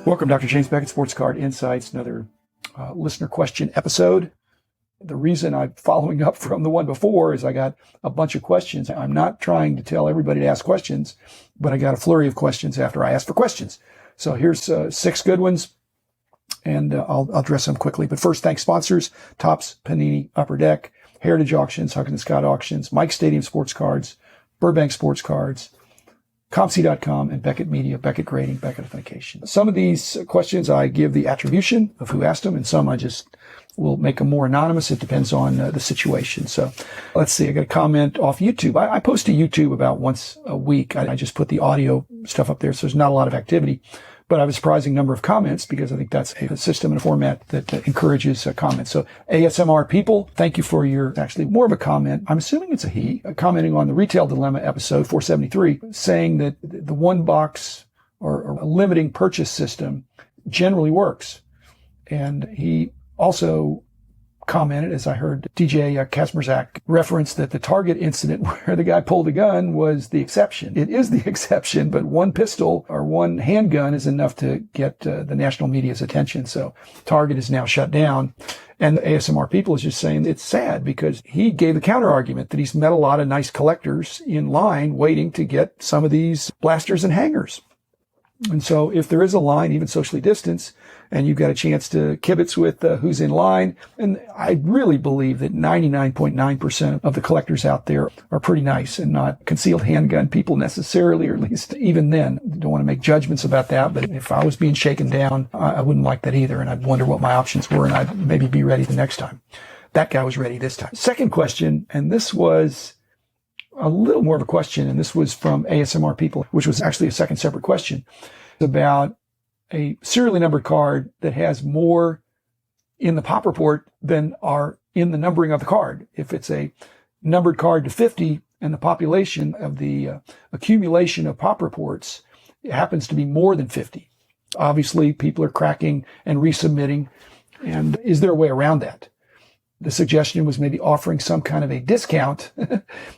Welcome, Dr. James Beckett, Sports Card Insights, another listener question episode. The reason I'm following up from the one before is I got a bunch of questions. I'm not trying to tell everybody to ask questions, but I got a flurry of questions after I asked for questions. So here's 6 good ones, and I'll address them quickly. But first, thanks sponsors: Topps, Panini, Upper Deck, Heritage Auctions, Huggins & Scott Auctions, Mike Stadium Sports Cards, Burbank Sports Cards, ComC.com, and Beckett Media, Beckett Grading, Beckett Authentication. Some of these questions I give the attribution of who asked them, and some I just will make them more anonymous. It depends on the situation. So let's see. I got a comment off YouTube. I post to YouTube about once a week. I just put the audio stuff up there, so there's not a lot of activity. But I have a surprising number of comments because I think that's a system and a format that encourages comments. So ASMR people, thank you for your, actually more of a comment. I'm assuming it's a he, commenting on the Retail Dilemma episode 473, saying that the one box or a limiting purchase system generally works. And he also commented, as I heard DJ Kazmierzak reference, that the Target incident where the guy pulled a gun was the exception. It is the exception, but one pistol or one handgun is enough to get the national media's attention. So Target is now shut down. And the ASMR people is just saying it's sad because he gave the counter argument that he's met a lot of nice collectors in line waiting to get some of these blasters and hangers. And so if there is a line, even socially distanced, and you've got a chance to kibitz with who's in line, and I really believe that 99.9% of the collectors out there are pretty nice and not concealed handgun people necessarily, or at least even then. Don't want to make judgments about that, but if I was being shaken down, I wouldn't like that either, and I'd wonder what my options were, and I'd maybe be ready the next time. That guy was ready this time. Second question, and this was a little more of a question, and this was from ASMR people, which was actually a second separate question about a serially numbered card that has more in the pop report than are in the numbering of the card. If it's a numbered card to 50 and the population of the accumulation of pop reports happens to be more than 50, obviously people are cracking and resubmitting. And is there a way around that? The suggestion was maybe offering some kind of a discount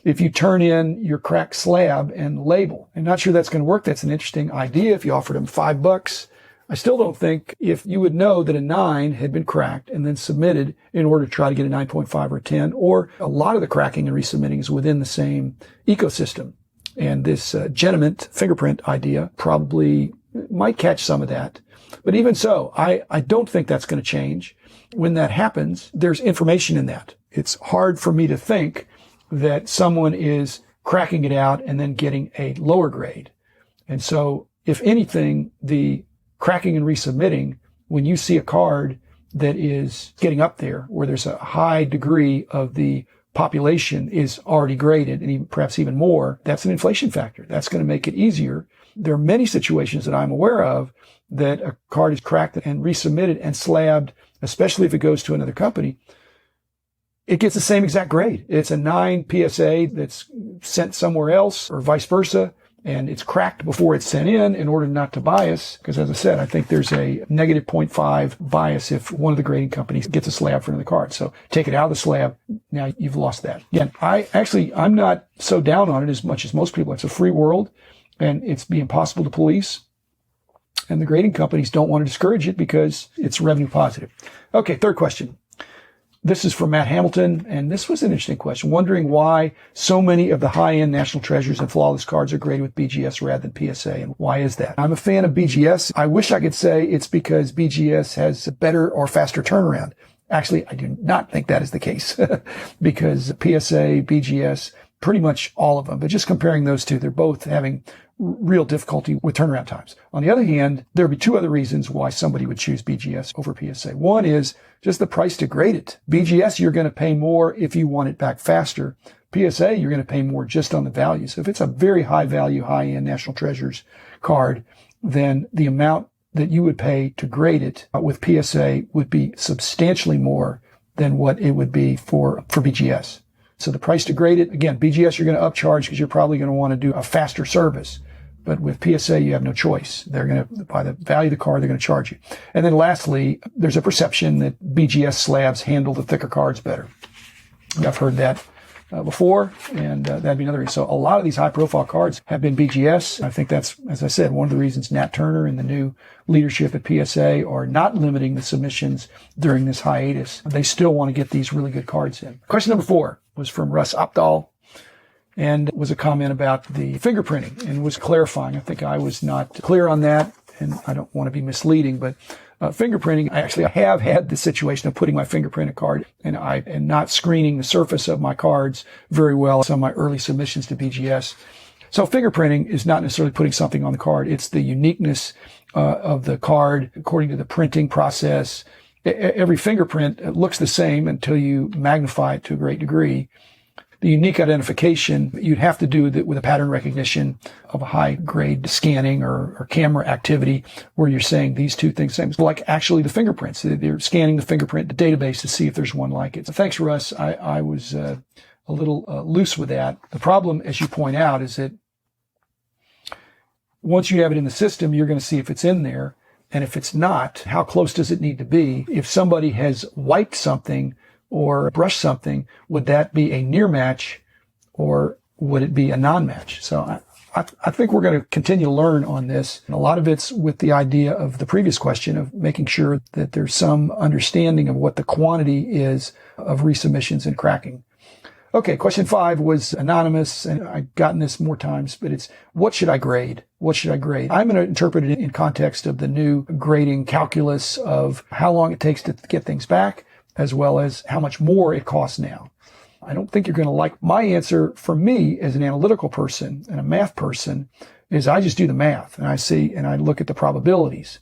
if you turn in your cracked slab and label. I'm not sure that's going to work. That's an interesting idea. If you offered them $5, I still don't think if you would know that a 9 had been cracked and then submitted in order to try to get a 9.5 or a 10, or a lot of the cracking and resubmitting is within the same ecosystem. And this Genament fingerprint idea probably might catch some of that. But even so, I don't think that's going to change. When that happens, there's information in that. It's hard for me to think that someone is cracking it out and then getting a lower grade. And so, if anything, the cracking and resubmitting, when you see a card that is getting up there, where there's a high degree of the population is already graded, and even, perhaps even more, that's an inflation factor. That's going to make it easier. There are many situations that I'm aware of that a card is cracked and resubmitted and slabbed, especially if it goes to another company. It gets the same exact grade. It's a 9 PSA that's sent somewhere else or vice versa, and it's cracked before it's sent in order not to bias. Because as I said, I think there's a negative 0.5 bias if one of the grading companies gets a slab for another card. So take it out of the slab. Now you've lost that. Again, I'm not so down on it as much as most people. It's a free world and it's being possible to police. And the grading companies don't want to discourage it because it's revenue positive. Okay, third question. This is from Matt Hamilton, and this was an interesting question, wondering why so many of the high-end National Treasures and Flawless cards are graded with BGS rather than PSA, and why is that? I'm a fan of BGS. I wish I could say it's because BGS has a better or faster turnaround. Actually, I do not think that is the case because PSA, BGS, pretty much all of them, but just comparing those two, they're both having real difficulty with turnaround times. On the other hand, there would be 2 other reasons why somebody would choose BGS over PSA. One is just the price to grade it. BGS, you're going to pay more if you want it back faster. PSA, you're going to pay more just on the value. So if it's a very high value, high-end National Treasures card, then the amount that you would pay to grade it with PSA would be substantially more than what it would be for BGS. So the price to grade it, again, BGS, you're going to upcharge because you're probably going to want to do a faster service. But with PSA, you have no choice. They're going to, by the value of the card, they're going to charge you. And then lastly, there's a perception that BGS slabs handle the thicker cards better. I've heard that before, and that'd be another reason. So a lot of these high-profile cards have been BGS. I think that's, as I said, one of the reasons Nat Turner and the new leadership at PSA are not limiting the submissions during this hiatus. They still want to get these really good cards in. Question number 4 was from Russ Opdahl, and was a comment about the fingerprinting, and was clarifying. I think I was not clear on that, and I don't want to be misleading, but fingerprinting, I have had the situation of putting my fingerprint in a card and not screening the surface of my cards very well. Some of my early submissions to BGS. So fingerprinting is not necessarily putting something on the card. It's the uniqueness of the card according to the printing process. Every fingerprint looks the same until you magnify it to a great degree. The unique identification, you'd have to do with a pattern recognition of a high-grade scanning or camera activity where you're saying these two things same. Like actually the fingerprints. They're scanning the fingerprint database to see if there's one like it. So thanks, Russ. I was a little loose with that. The problem, as you point out, is that once you have it in the system, you're going to see if it's in there. And if it's not, how close does it need to be? If somebody has wiped something or brush something, would that be a near match or would it be a non-match? So I think we're going to continue to learn on this. And a lot of it's with the idea of the previous question of making sure that there's some understanding of what the quantity is of resubmissions and cracking. Okay, question 5 was anonymous, and I've gotten this more times, but it's, what should I grade? What should I grade? I'm going to interpret it in context of the new grading calculus of how long it takes to get things back, as well as how much more it costs now. I don't think you're going to like my answer. For me, as an analytical person and a math person, is I just do the math and I look at the probabilities.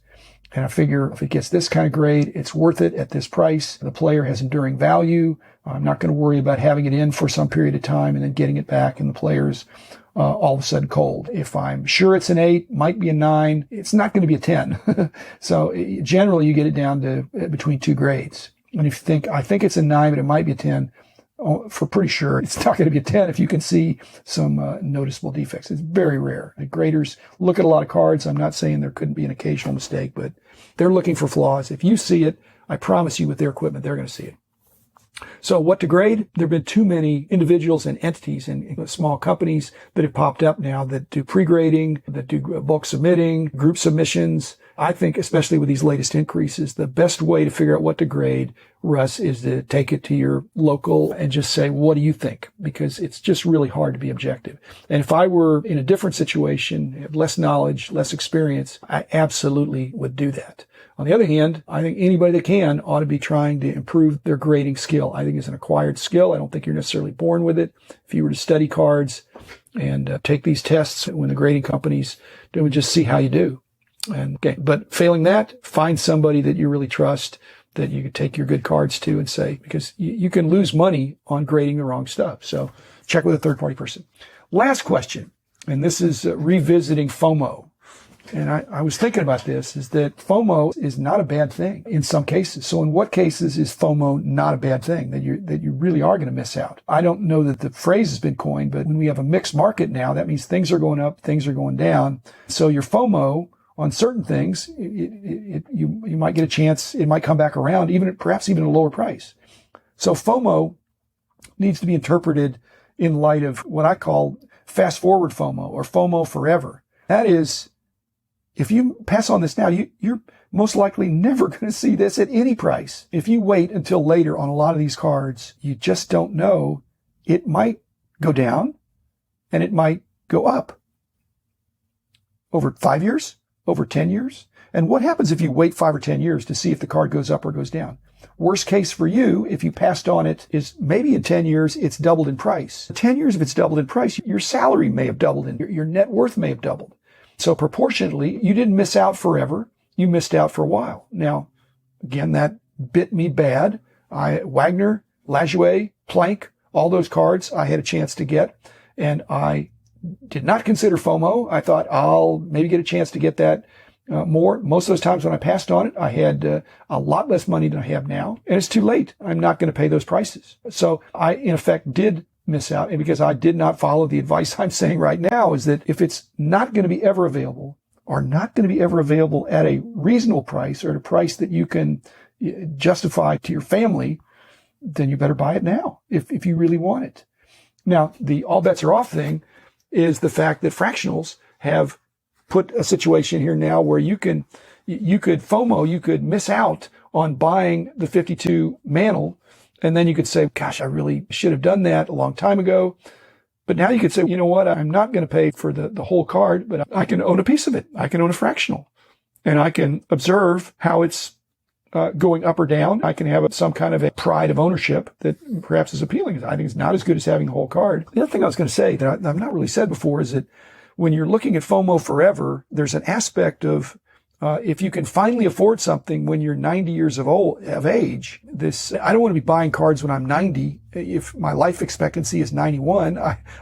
And I figure if it gets this kind of grade, it's worth it at this price. The player has enduring value. I'm not going to worry about having it in for some period of time and then getting it back and the player's all of a sudden cold. If I'm sure it's an 8, might be a 9, it's not going to be a 10. So generally you get it down to between 2 grades. And if you think, I think it's a 9, but it might be a 10, for pretty sure it's not going to be a 10 if you can see some noticeable defects. It's very rare. The graders look at a lot of cards. I'm not saying there couldn't be an occasional mistake, but they're looking for flaws. If you see it, I promise you with their equipment, they're going to see it. So what to grade? There have been too many individuals and entities and small companies that have popped up now that do pre-grading, that do bulk submitting, group submissions. I think, especially with these latest increases, the best way to figure out what to grade, Russ, is to take it to your local and just say, what do you think? Because it's just really hard to be objective. And if I were in a different situation, have less knowledge, less experience, I absolutely would do that. On the other hand, I think anybody that can ought to be trying to improve their grading skill. I think it's an acquired skill. I don't think you're necessarily born with it. If you were to study cards and take these tests when the grading companies do, just see how you do. And okay, but failing that, find somebody that you really trust, that you could take your good cards to and say, because you can lose money on grading the wrong stuff. So check with a third-party person. Last question, and this is revisiting FOMO. And I was thinking about this, is that FOMO is not a bad thing in some cases. So in what cases is FOMO not a bad thing that you really are going to miss out? I don't know that the phrase has been coined, but when we have a mixed market now, that means things are going up, things are going down. So your FOMO on certain things, you might get a chance, it might come back around, perhaps even at a lower price. So FOMO needs to be interpreted in light of what I call fast forward FOMO or FOMO forever. That is, if you pass on this now, you're most likely never going to see this at any price. If you wait until later on a lot of these cards, you just don't know. It might go down and it might go up over 5 years. Over 10 years? And what happens if you wait 5 or 10 years to see if the card goes up or goes down? Worst case for you, if you passed on it, is maybe in 10 years, it's doubled in price. 10 years, if it's doubled in price, your salary may have doubled and your net worth may have doubled. So proportionately, you didn't miss out forever. You missed out for a while. Now, again, that bit me bad. Wagner, Lajoie, Planck, all those cards I had a chance to get, and I did not consider FOMO. I thought I'll maybe get a chance to get that more. Most of those times when I passed on it, I had a lot less money than I have now. And it's too late. I'm not going to pay those prices. So I, in effect, did miss out. And because I did not follow the advice I'm saying right now, is that if it's not going to be ever available or not going to be ever available at a reasonable price or at a price that you can justify to your family, then you better buy it now if you really want it. Now, the all bets are off thing is the fact that fractionals have put a situation here now where you could FOMO, you could miss out on buying the 52 Mantle. And then you could say, gosh, I really should have done that a long time ago. But now you could say, you know what? I'm not going to pay for the whole card, but I can own a piece of it. I can own a fractional and I can observe how it's going up or down. I can have some kind of a pride of ownership that perhaps is appealing. I think it's not as good as having the whole card. The other thing I was going to say that I've not really said before is that when you're looking at FOMO forever, there's an aspect of if you can finally afford something when you're 90 years of age, I don't want to be buying cards when I'm 90. If my life expectancy is 91,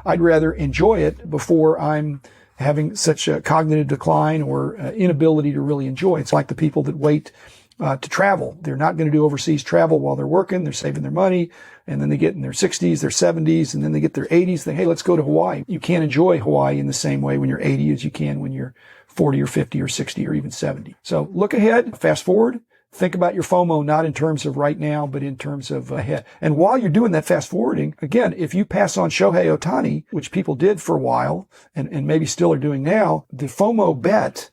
I'd rather enjoy it before I'm having such a cognitive decline or inability to really enjoy. It's like the people that wait to travel. They're not going to do overseas travel while they're working. They're saving their money. And then they get in their 60s, their 70s, and then they get their 80s. They think, hey, let's go to Hawaii. You can't enjoy Hawaii in the same way when you're 80 as you can when you're 40 or 50 or 60 or even 70. So look ahead, fast forward, think about your FOMO, not in terms of right now, but in terms of ahead. And while you're doing that fast forwarding, again, if you pass on Shohei Ohtani, which people did for a while and maybe still are doing now, the FOMO bet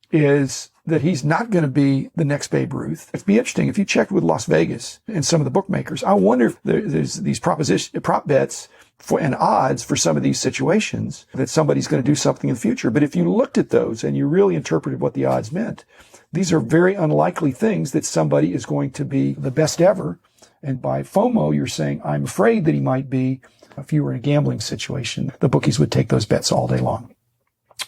is that he's not going to be the next Babe Ruth. It'd be interesting if you checked with Las Vegas and some of the bookmakers. I wonder if there's these prop bets and odds for some of these situations that somebody's going to do something in the future. But if you looked at those and you really interpreted what the odds meant, these are very unlikely things that somebody is going to be the best ever. And by FOMO, you're saying, I'm afraid that he might be. If you were in a gambling situation, the bookies would take those bets all day long.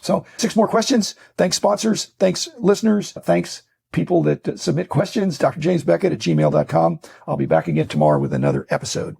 So 6 more questions. Thanks, sponsors. Thanks, listeners. Thanks, people that submit questions. drjamesbeckett@gmail.com. I'll be back again tomorrow with another episode.